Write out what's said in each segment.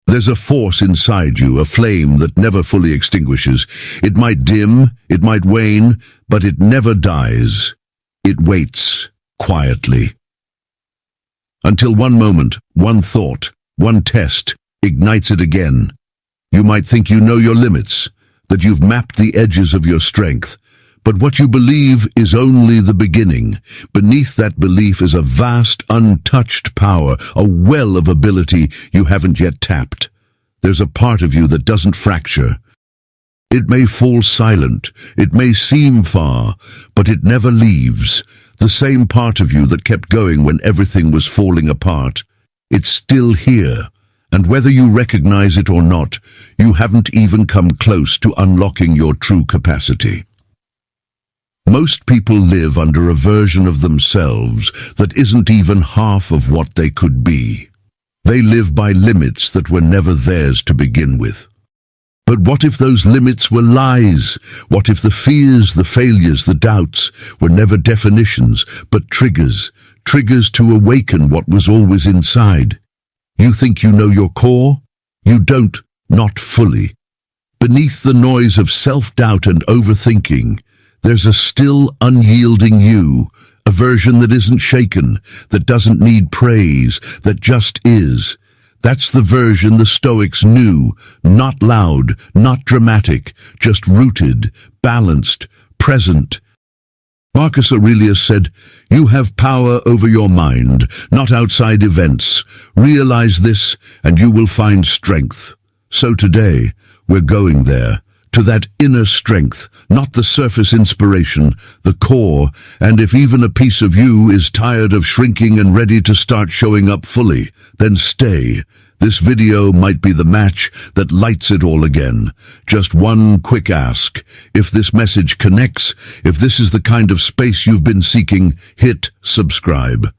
There's a force inside you, a flame that never fully extinguishes. It might dim, it might wane, but it never dies. It waits quietly. Until one moment, one thought, one test ignites it again. You might think you know your limits, that you've mapped the edges of your strength, but what you believe is only the beginning. Beneath that belief is a vast, untouched power, a well of ability you haven't yet tapped. There's a part of you that doesn't fracture. It may fall silent, it may seem far, but it never leaves. The same part of you that kept going when everything was falling apart. It's still here, and whether you recognize it or not, you haven't even come close to unlocking your true capacity. Most people live under a version of themselves that isn't even half of what they could be. They live by limits that were never theirs to begin with. But what if those limits were lies? What if the fears, the failures, the doubts were never definitions, but triggers to awaken what was always inside? You think you know your core? You don't, not fully. Beneath the noise of self-doubt and overthinking, there's a still, unyielding you, a version that isn't shaken, that doesn't need praise, that just is. That's the version the Stoics knew, not loud, not dramatic, just rooted, balanced, present. Marcus Aurelius said, "You have power over your mind, not outside events. Realize this, and you will find strength." So today, we're going there, to that inner strength, not the surface inspiration, the core, and if even a piece of you is tired of shrinking and ready to start showing up fully, then stay. This video might be the match that lights it all again. Just one quick ask. If this message connects, if this is the kind of space you've been seeking, hit subscribe.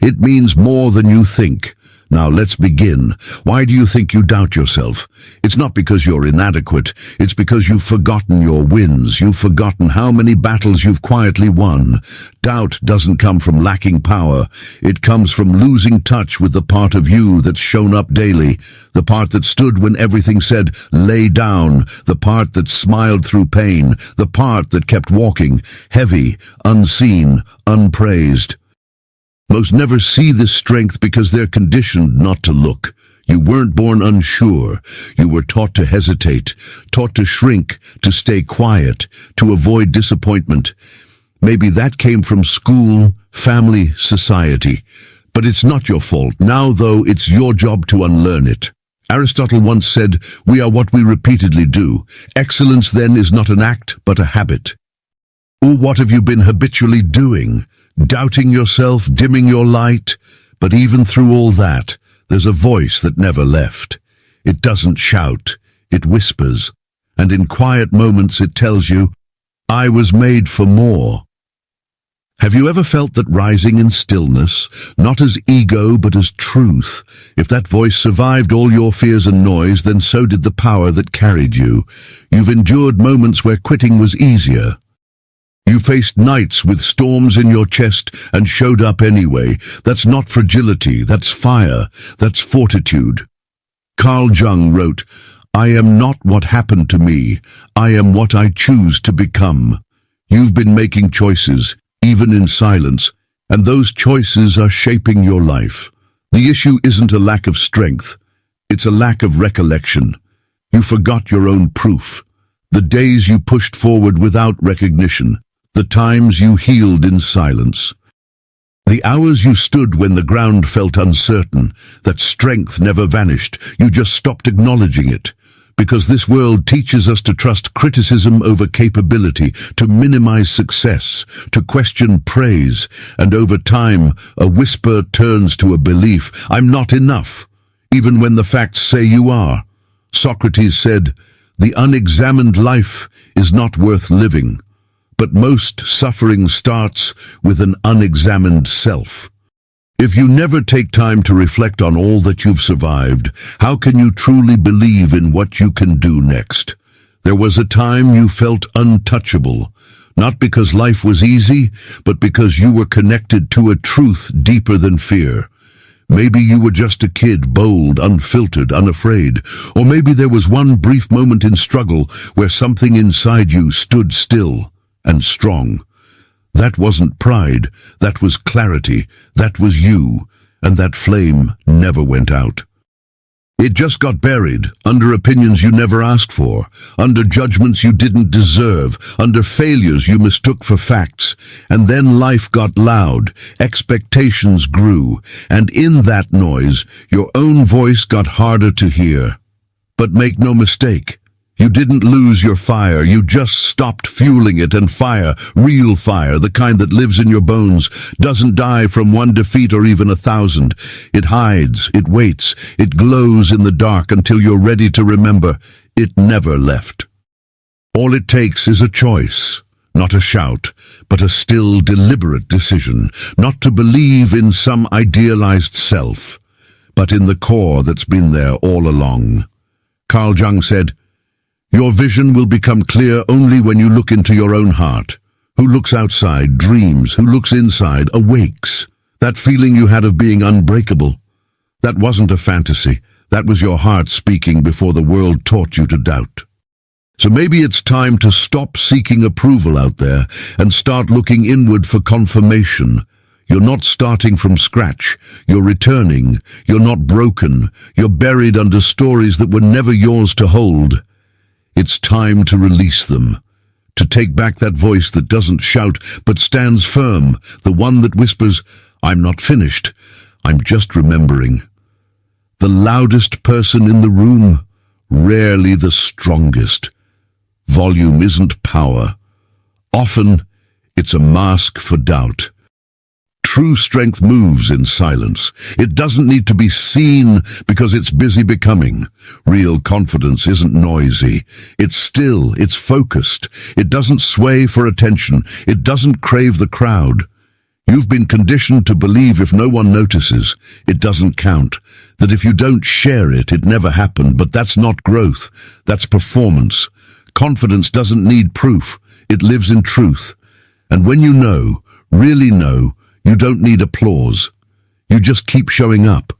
It means more than you think. Now let's begin. Why do you think you doubt yourself? It's not because you're inadequate. It's because you've forgotten your wins. You've forgotten how many battles you've quietly won. Doubt doesn't come from lacking power. It comes from losing touch with the part of you that's shown up daily. The part that stood when everything said, lay down. The part that smiled through pain. The part that kept walking, heavy, unseen, unpraised. Most never see this strength because they're conditioned not to look. You weren't born unsure. You were taught to hesitate, taught to shrink, to stay quiet, to avoid disappointment. Maybe that came from school, family, society. But it's not your fault. Now, though, it's your job to unlearn it. Aristotle once said, "We are what we repeatedly do. Excellence, then, is not an act, but a habit." Or what have you been habitually doing? Doubting yourself, dimming your light? But even through all that, there's a voice that never left. It doesn't shout, it whispers. And in quiet moments it tells you, I was made for more. Have you ever felt that rising in stillness, not as ego but as truth? If that voice survived all your fears and noise, then so did the power that carried you. You've endured moments where quitting was easier. You faced nights with storms in your chest and showed up anyway. That's not fragility, that's fire, that's fortitude. Carl Jung wrote, "I am not what happened to me, I am what I choose to become." You've been making choices, even in silence, and those choices are shaping your life. The issue isn't a lack of strength, it's a lack of recollection. You forgot your own proof. The days you pushed forward without recognition. The times you healed in silence. The hours you stood when the ground felt uncertain, that strength never vanished, you just stopped acknowledging it. Because this world teaches us to trust criticism over capability, to minimize success, to question praise, and over time, a whisper turns to a belief, I'm not enough, even when the facts say you are. Socrates said, the unexamined life is not worth living. But most suffering starts with an unexamined self. If you never take time to reflect on all that you've survived, how can you truly believe in what you can do next? There was a time you felt untouchable, not because life was easy, but because you were connected to a truth deeper than fear. Maybe you were just a kid, bold, unfiltered, unafraid. Or maybe there was one brief moment in struggle where something inside you stood still and strong. That wasn't pride, that was clarity, that was you, and that flame never went out. It just got buried, under opinions you never asked for, under judgments you didn't deserve, under failures you mistook for facts. And then life got loud, expectations grew, and in that noise, your own voice got harder to hear. But make no mistake, you didn't lose your fire, you just stopped fueling it, and fire, real fire, the kind that lives in your bones, doesn't die from one defeat or even 1,000. It hides, it waits, it glows in the dark until you're ready to remember it never left. All it takes is a choice, not a shout, but a still, deliberate decision, not to believe in some idealized self, but in the core that's been there all along. Carl Jung said, "Your vision will become clear only when you look into your own heart. Who looks outside dreams, who looks inside awakes." That feeling you had of being unbreakable, that wasn't a fantasy. That was your heart speaking before the world taught you to doubt. So maybe it's time to stop seeking approval out there and start looking inward for confirmation. You're not starting from scratch. You're returning. You're not broken. You're buried under stories that were never yours to hold. It's time to release them, to take back that voice that doesn't shout but stands firm, the one that whispers, "I'm not finished, I'm just remembering." The loudest person in the room, rarely the strongest. Volume isn't power. Often, it's a mask for doubt. True strength moves in silence. It doesn't need to be seen because it's busy becoming. Real confidence isn't noisy. It's still, it's focused. It doesn't sway for attention. It doesn't crave the crowd. You've been conditioned to believe if no one notices, it doesn't count. That if you don't share it, it never happened. But that's not growth. That's performance. Confidence doesn't need proof. It lives in truth. And when you know, really know, you don't need applause. You just keep showing up.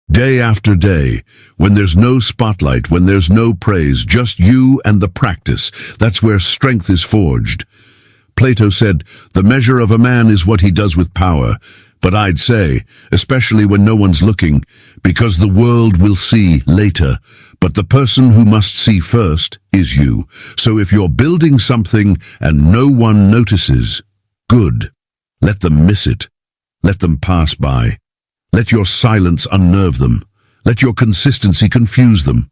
Day after day, when there's no spotlight, when there's no praise, just you and the practice. That's where strength is forged. Plato said, "The measure of a man is what he does with power." But I'd say, especially when no one's looking, because the world will see later. But the person who must see first is you. So if you're building something and no one notices, good. Let them miss it. Let them pass by. Let your silence unnerve them. Let your consistency confuse them.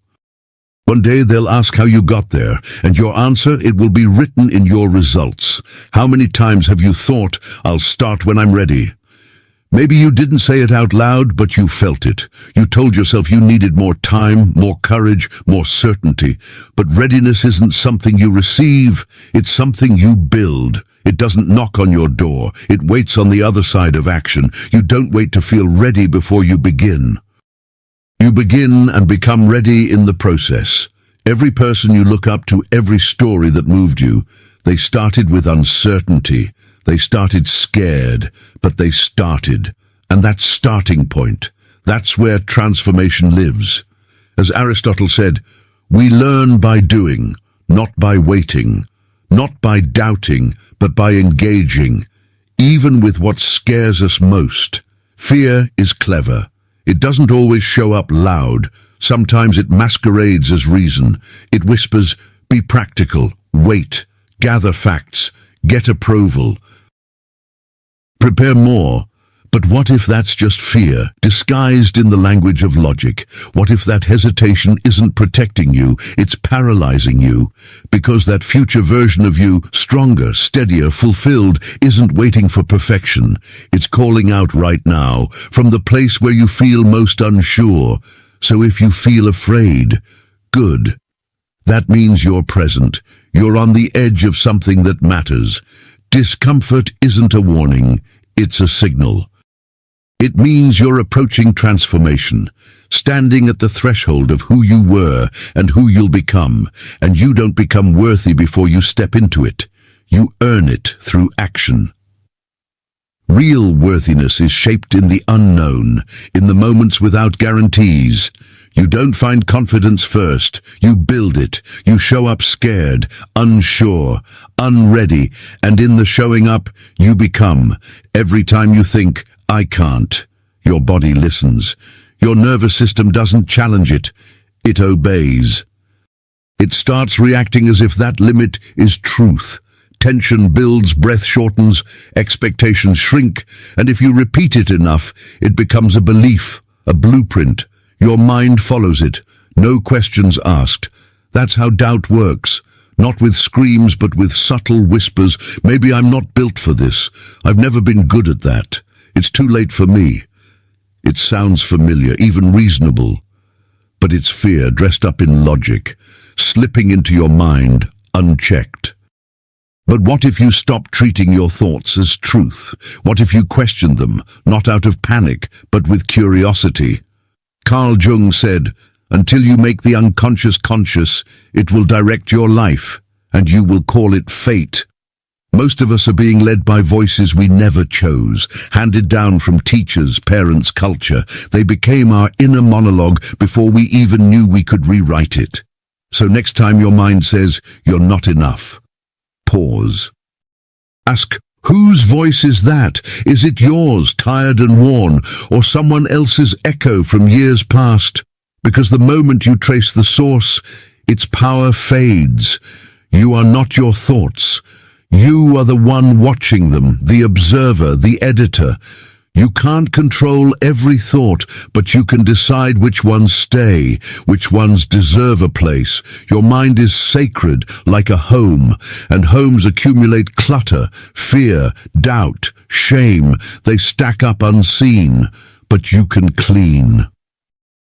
One day they'll ask how you got there, and your answer, it will be written in your results. How many times have you thought, "I'll start when I'm ready"? Maybe you didn't say it out loud, but you felt it. You told yourself you needed more time, more courage, more certainty. But readiness isn't something you receive, it's something you build. It doesn't knock on your door, it waits on the other side of action. You don't wait to feel ready before you begin. You begin and become ready in the process. Every person you look up to, every story that moved you, they started with uncertainty. They started scared, but they started. And that starting point, that's where transformation lives. As Aristotle said, we learn by doing, not by waiting, not by doubting, but by engaging, even with what scares us most. Fear is clever. It doesn't always show up loud. Sometimes it masquerades as reason. It whispers, be practical, wait, gather facts, get approval. Prepare more. But what if that's just fear, disguised in the language of logic? What if that hesitation isn't protecting you, it's paralyzing you? Because that future version of you, stronger, steadier, fulfilled, isn't waiting for perfection. It's calling out right now, from the place where you feel most unsure. So if you feel afraid, good. That means you're present. You're on the edge of something that matters. Discomfort isn't a warning, it's a signal. It means you're approaching transformation, standing at the threshold of who you were and who you'll become, and you don't become worthy before you step into it. You earn it through action. Real worthiness is shaped in the unknown, in the moments without guarantees. You don't find confidence first, you build it. You show up scared, unsure, unready, and in the showing up, you become. Every time you think, I can't, your body listens. Your nervous system doesn't challenge it, it obeys. It starts reacting as if that limit is truth. Tension builds, breath shortens, expectations shrink, and if you repeat it enough, it becomes a belief, a blueprint. Your mind follows it, no questions asked. That's how doubt works. Not with screams, but with subtle whispers. Maybe I'm not built for this. I've never been good at that. It's too late for me. It sounds familiar, even reasonable. But it's fear dressed up in logic, slipping into your mind, unchecked. But what if you stop treating your thoughts as truth? What if you question them, not out of panic, but with curiosity? Carl Jung said, until you make the unconscious conscious, it will direct your life, and you will call it fate. Most of us are being led by voices we never chose, handed down from teachers, parents, culture. They became our inner monologue before we even knew we could rewrite it. So next time your mind says, you're not enough, pause. Ask, whose voice is that? Is it yours, tired and worn, or someone else's echo from years past? Because the moment you trace the source, its power fades. You are not your thoughts. You are the one watching them, the observer, the editor. You can't control every thought, but you can decide which ones stay, which ones deserve a place. Your mind is sacred, like a home, and homes accumulate clutter, fear, doubt, shame. They stack up unseen, but you can clean.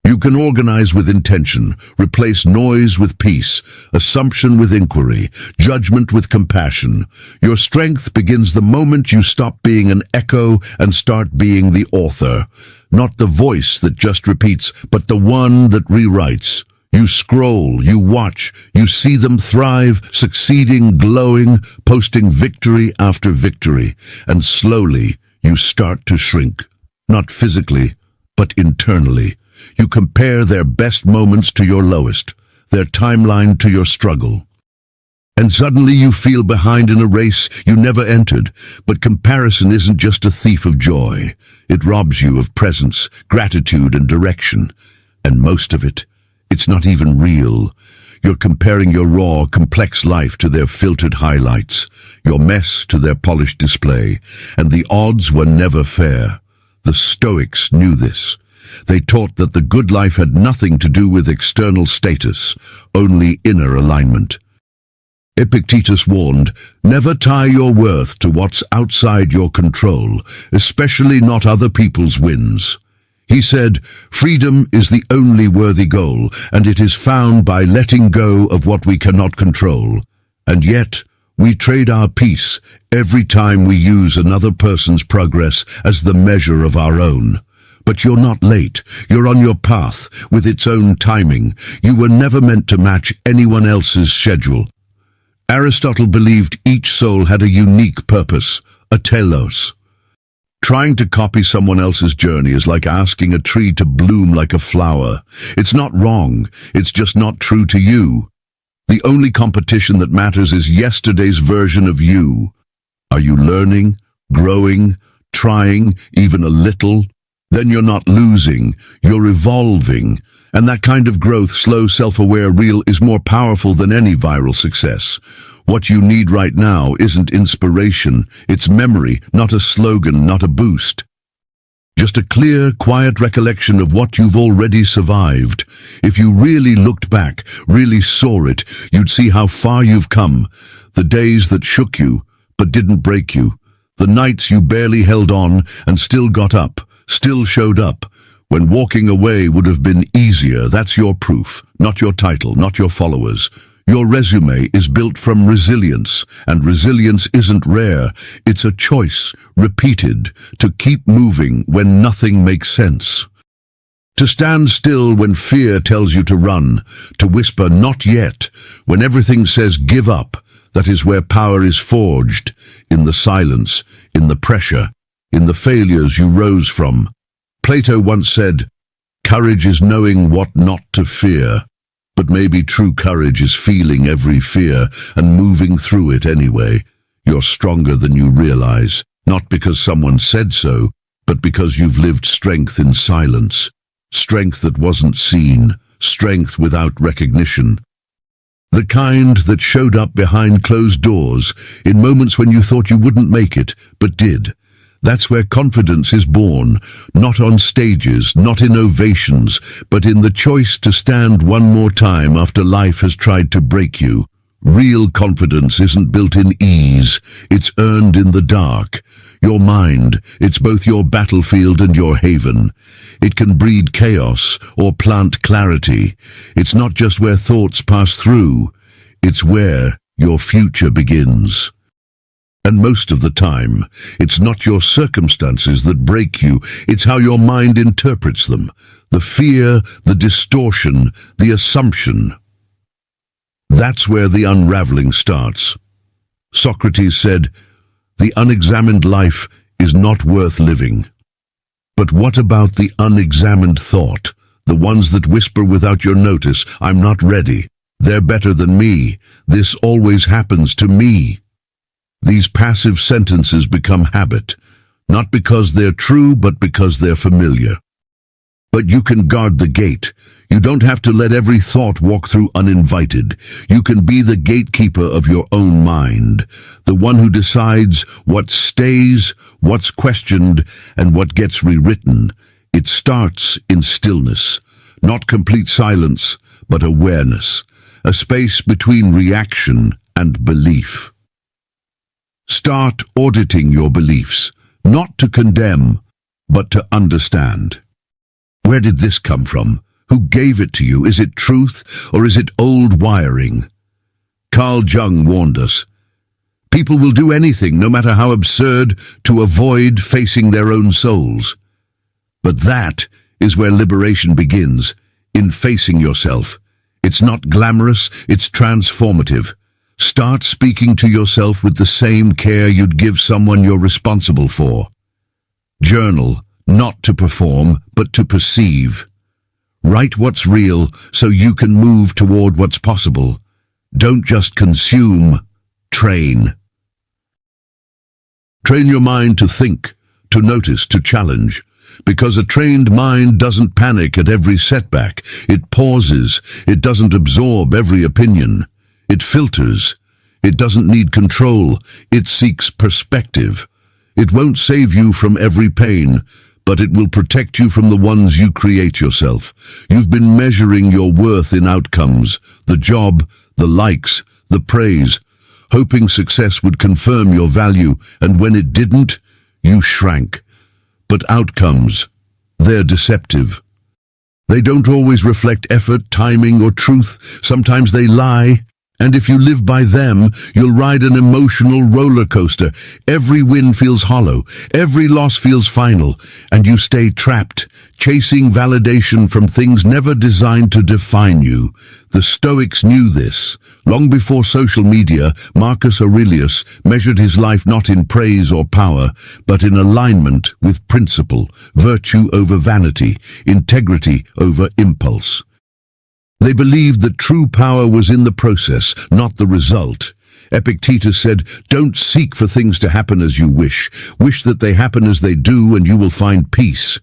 You can organize with intention, replace noise with peace, assumption with inquiry, judgment with compassion. Your strength begins the moment you stop being an echo and start being the author. Not the voice that just repeats, but the one that rewrites. You scroll, you watch, you see them thrive, succeeding, glowing, posting victory after victory, and slowly you start to shrink. Not physically, but internally. You compare their best moments to your lowest, their timeline to your struggle. And suddenly you feel behind in a race you never entered. But comparison isn't just a thief of joy. It robs you of presence, gratitude, and direction. And most of it, it's not even real. You're comparing your raw, complex life to their filtered highlights, your mess to their polished display. And the odds were never fair. The Stoics knew this. They taught that the good life had nothing to do with external status, only inner alignment. Epictetus warned, never tie your worth to what's outside your control, especially not other people's wins. He said, freedom is the only worthy goal, and it is found by letting go of what we cannot control. And yet, we trade our peace every time we use another person's progress as the measure of our own. But you're not late. You're on your path, with its own timing. You were never meant to match anyone else's schedule. Aristotle believed each soul had a unique purpose, a telos. Trying to copy someone else's journey is like asking a tree to bloom like a flower. It's not wrong, it's just not true to you. The only competition that matters is yesterday's version of you. Are you learning, growing, trying, even a little? Then you're not losing, you're evolving. And that kind of growth, slow, self-aware, real, is more powerful than any viral success. What you need right now isn't inspiration, it's memory, not a slogan, not a boost. Just a clear, quiet recollection of what you've already survived. If you really looked back, really saw it, you'd see how far you've come. The days that shook you, but didn't break you. The nights you barely held on and still got up. Still showed up, when walking away would have been easier. That's your proof, not your title, not your followers. Your resume is built from resilience, and resilience isn't rare. It's a choice, repeated, to keep moving when nothing makes sense. To stand still when fear tells you to run, to whisper not yet, when everything says give up. That is where power is forged, in the silence, in the pressure, in the failures you rose from. Plato once said, "Courage is knowing what not to fear." But maybe true courage is feeling every fear and moving through it anyway. You're stronger than you realize, not because someone said so, but because you've lived strength in silence. Strength that wasn't seen, strength without recognition. The kind that showed up behind closed doors, in moments when you thought you wouldn't make it, but did. That's where confidence is born, not on stages, not in ovations, but in the choice to stand one more time after life has tried to break you. Real confidence isn't built in ease, it's earned in the dark. Your mind, it's both your battlefield and your haven. It can breed chaos or plant clarity. It's not just where thoughts pass through, it's where your future begins. And most of the time, it's not your circumstances that break you, it's how your mind interprets them. The fear, the distortion, the assumption. That's where the unraveling starts. Socrates said, "The unexamined life is not worth living." But what about the unexamined thought? The ones that whisper without your notice, "I'm not ready. They're better than me. This always happens to me." These passive sentences become habit, not because they're true, but because they're familiar. But you can guard the gate. You don't have to let every thought walk through uninvited. You can be the gatekeeper of your own mind, the one who decides what stays, what's questioned, and what gets rewritten. It starts in stillness, not complete silence, but awareness, a space between reaction and belief. Start auditing your beliefs, not to condemn, but to understand. Where did this come from? Who gave it to you? Is it truth, or is it old wiring? Carl Jung warned us. People will do anything, no matter how absurd, to avoid facing their own souls. But that is where liberation begins, in facing yourself. It's not glamorous, it's transformative. Start speaking to yourself with the same care you'd give someone you're responsible for. Journal, not to perform, but to perceive. Write what's real so you can move toward what's possible. Don't just consume, train. Train your mind to think, to notice, to challenge. Because a trained mind doesn't panic at every setback. It pauses. It doesn't absorb every opinion. It filters. It doesn't need control. It seeks perspective. It won't save you from every pain, but it will protect you from the ones you create yourself. You've been measuring your worth in outcomes, the job, the likes, the praise, hoping success would confirm your value, and when it didn't, you shrank. But outcomes, they're deceptive. They don't always reflect effort, timing, or truth. Sometimes they lie. And if you live by them, you'll ride an emotional roller coaster. Every win feels hollow, every loss feels final, and you stay trapped, chasing validation from things never designed to define you. The Stoics knew this. Long before social media, Marcus Aurelius measured his life not in praise or power, but in alignment with principle, virtue over vanity, integrity over impulse. They believed that true power was in the process, not the result. Epictetus said, "Don't seek for things to happen as you wish. Wish that they happen as they do, and you will find peace."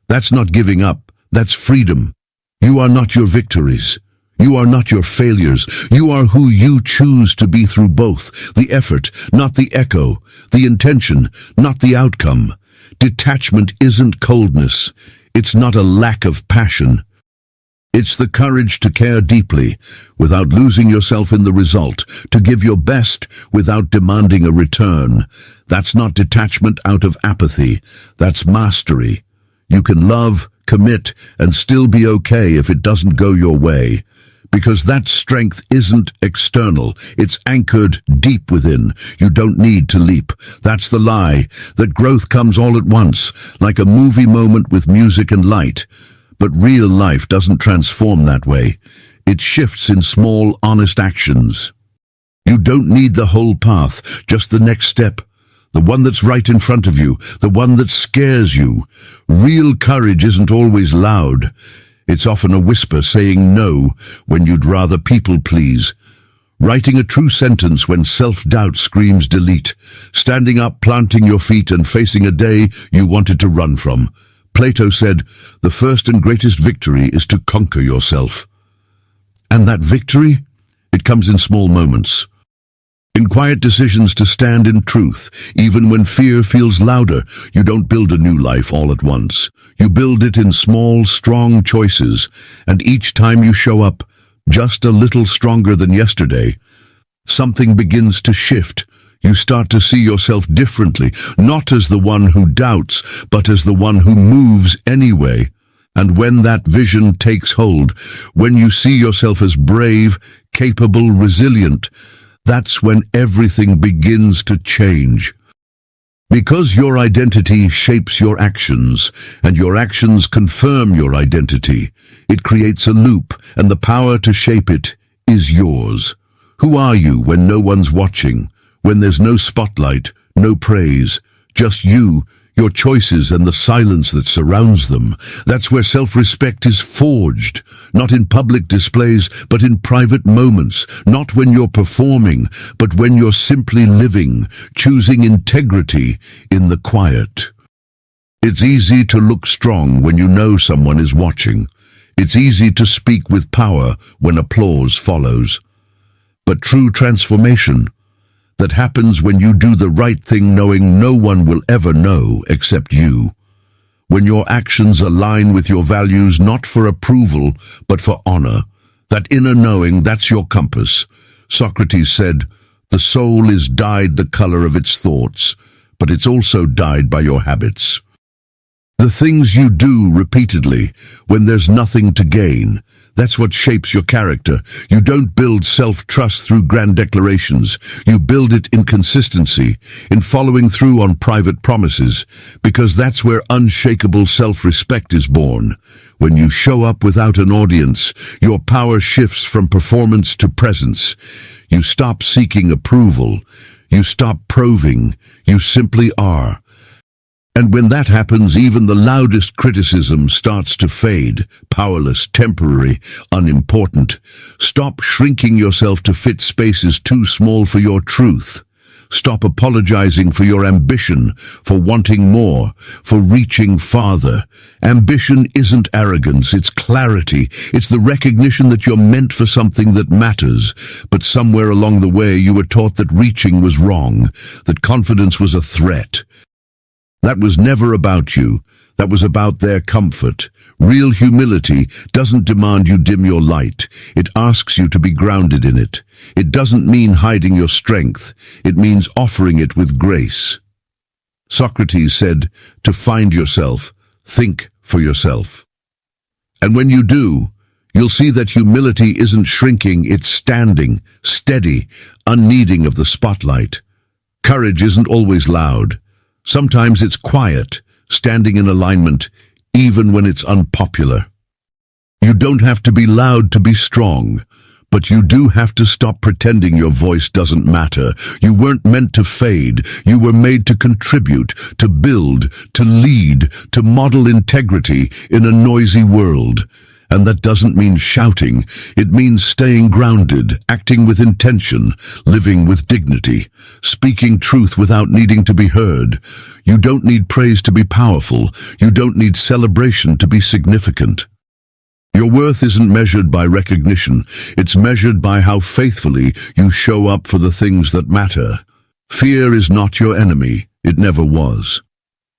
That's not giving up. That's freedom. You are not your victories. You are not your failures. You are who you choose to be through both. The effort, not the echo. The intention, not the outcome. Detachment isn't coldness. It's not a lack of passion. It's the courage to care deeply without losing yourself in the result, to give your best without demanding a return. That's not detachment out of apathy. That's mastery. You can love, commit, and still be okay if it doesn't go your way. Because that strength isn't external. It's anchored deep within. You don't need to leap. That's the lie, that growth comes all at once, like a movie moment with music and light. But real life doesn't transform that way. It shifts in small, honest actions. You don't need the whole path, just the next step. the one that's right in front of you, the one that scares you. Real courage isn't always loud. It's often a whisper saying no when you'd rather people please. Writing a true sentence when self-doubt screams delete. Standing up, planting your feet and facing a day you wanted to run from. Plato said, the first and greatest victory is to conquer yourself. And that victory? It comes in small moments. In quiet decisions to stand in truth, even when fear feels louder. You don't build a new life all at once. You build it in small, strong choices, and each time you show up, just a little stronger than yesterday, something begins to shift. You start to see yourself differently, not as the one who doubts, but as the one who moves anyway. And when that vision takes hold, when you see yourself as brave, capable, resilient, that's when everything begins to change. Because your identity shapes your actions, and your actions confirm your identity, it creates a loop, and the power to shape it is yours. Who are you when no one's watching, when there's no spotlight, no praise, just you, your choices and the silence that surrounds them? That's where self-respect is forged, not in public displays, but in private moments, not when you're performing, but when you're simply living, choosing integrity in the quiet. It's easy to look strong when you know someone is watching. It's easy to speak with power when applause follows. But true transformation, that happens when you do the right thing knowing no one will ever know except you. When your actions align with your values, not for approval, but for honor. That inner knowing, that's your compass. Socrates said, the soul is dyed the color of its thoughts, but it's also dyed by your habits. The things you do repeatedly, when there's nothing to gain, that's what shapes your character. You don't build self-trust through grand declarations. You build it in consistency, in following through on private promises, because that's where unshakable self-respect is born. When you show up without an audience, your power shifts from performance to presence. You stop seeking approval. You stop proving. You simply are. And when that happens, even the loudest criticism starts to fade, powerless, temporary, unimportant. Stop shrinking yourself to fit spaces too small for your truth. Stop apologizing for your ambition, for wanting more, for reaching farther. Ambition isn't arrogance, it's clarity. It's the recognition that you're meant for something that matters. But somewhere along the way you were taught that reaching was wrong, that confidence was a threat. That was never about you. That was about their comfort. Real humility doesn't demand you dim your light. It asks you to be grounded in it. It doesn't mean hiding your strength. It means offering it with grace. Socrates said, to find yourself, think for yourself. And when you do, you'll see that humility isn't shrinking, it's standing, steady, unneeding of the spotlight. Courage isn't always loud. Sometimes it's quiet, standing in alignment, even when it's unpopular. You don't have to be loud to be strong, but you do have to stop pretending your voice doesn't matter. You weren't meant to fade. You were made to contribute, to build, to lead, to model integrity in a noisy world. And that doesn't mean shouting. It means staying grounded, acting with intention, living with dignity, speaking truth without needing to be heard. You don't need praise to be powerful. You don't need celebration to be significant. Your worth isn't measured by recognition. It's measured by how faithfully you show up for the things that matter. Fear is not your enemy. It never was.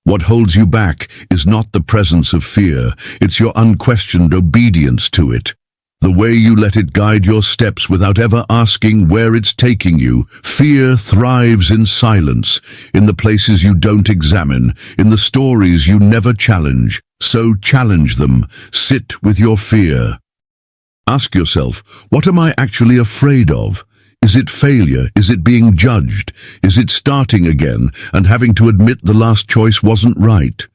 What holds you back is not the presence of fear, it's your unquestioned obedience to it. The way you let it guide your steps without ever asking where it's taking you. Fear thrives in silence, in the places you don't examine, in the stories you never challenge. So challenge them. Sit with your fear. Ask yourself, what am I actually afraid of? Is it failure? Is it being judged? Is it starting again and having to admit the last choice wasn't right?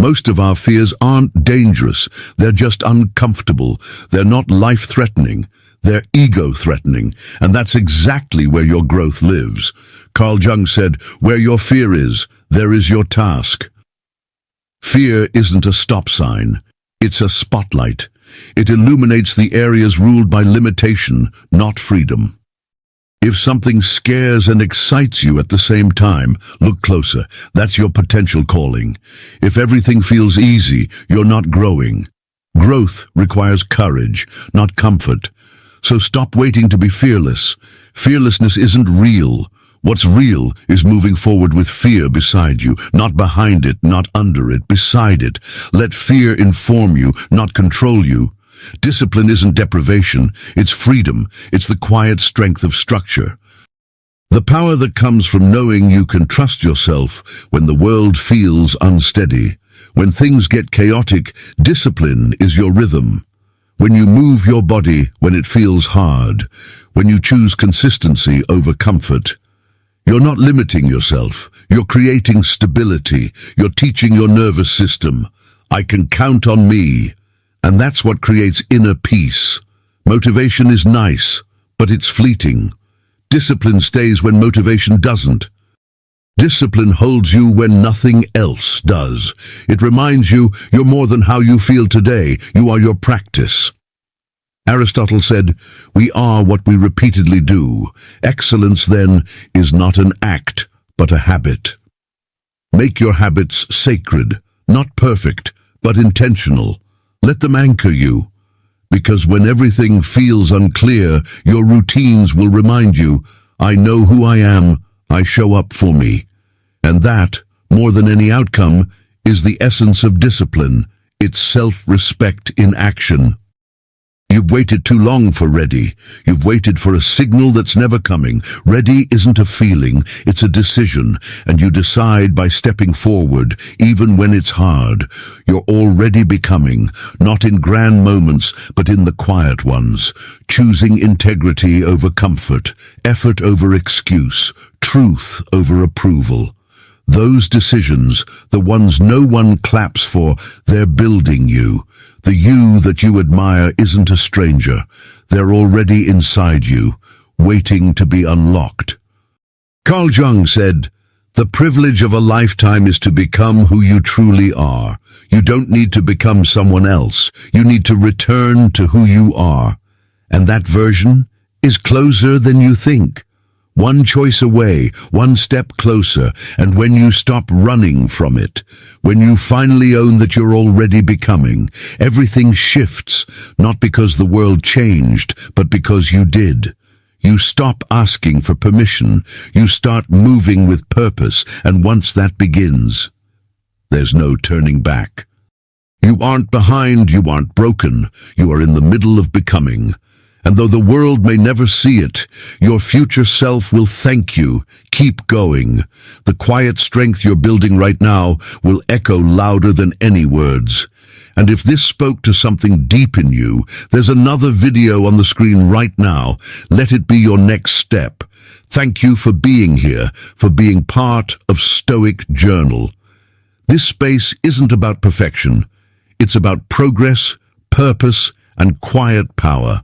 Most of our fears aren't dangerous. They're just uncomfortable. They're not life-threatening. They're ego-threatening, and that's exactly where your growth lives. Carl Jung said, "Where your fear is, there is your task." Fear isn't a stop sign. It's a spotlight. It illuminates the areas ruled by limitation, not freedom. If something scares and excites you at the same time, look closer. That's your potential calling. If everything feels easy, you're not growing. Growth requires courage, not comfort. So stop waiting to be fearless. Fearlessness isn't real. What's real is moving forward with fear beside you, not behind it, not under it, beside it. Let fear inform you, not control you. Discipline isn't deprivation, it's freedom. It's the quiet strength of structure. The power that comes from knowing you can trust yourself when the world feels unsteady. When things get chaotic, discipline is your rhythm. When you move your body when it feels hard. When you choose consistency over comfort. You're not limiting yourself. You're creating stability. You're teaching your nervous system, "I can count on me." And that's what creates inner peace. Motivation is nice, but it's fleeting. Discipline stays when motivation doesn't. Discipline holds you when nothing else does. It reminds you you're more than how you feel today. You are your practice. Aristotle said, "We are what we repeatedly do." Excellence, then, is not an act, but a habit. Make your habits sacred, not perfect, but intentional. Let them anchor you, because when everything feels unclear, your routines will remind you, "I know who I am, I show up for me." And that, more than any outcome, is the essence of discipline. It's self-respect in action. You've waited too long for ready. You've waited for a signal that's never coming. Ready isn't a feeling, it's a decision, and you decide by stepping forward, even when it's hard. You're already becoming, not in grand moments, but in the quiet ones, choosing integrity over comfort, effort over excuse, truth over approval. Those decisions, the ones no one claps for, they're building you. The you that you admire isn't a stranger. They're already inside you, waiting to be unlocked. Carl Jung said, "The privilege of a lifetime is to become who you truly are. You don't need to become someone else. You need to return to who you are. And that version is closer than you think. One choice away, one step closer, and when you stop running from it, when you finally own that you're already becoming, everything shifts, not because the world changed, but because you did. You stop asking for permission, you start moving with purpose, and once that begins, there's no turning back. You aren't behind, you aren't broken, you are in the middle of becoming. And though the world may never see it, your future self will thank you. Keep going. The quiet strength you're building right now will echo louder than any words. And if this spoke to something deep in you, there's another video on the screen right now. Let it be your next step. Thank you for being here, for being part of Stoic Journal. This space isn't about perfection. It's about progress, purpose, and quiet power.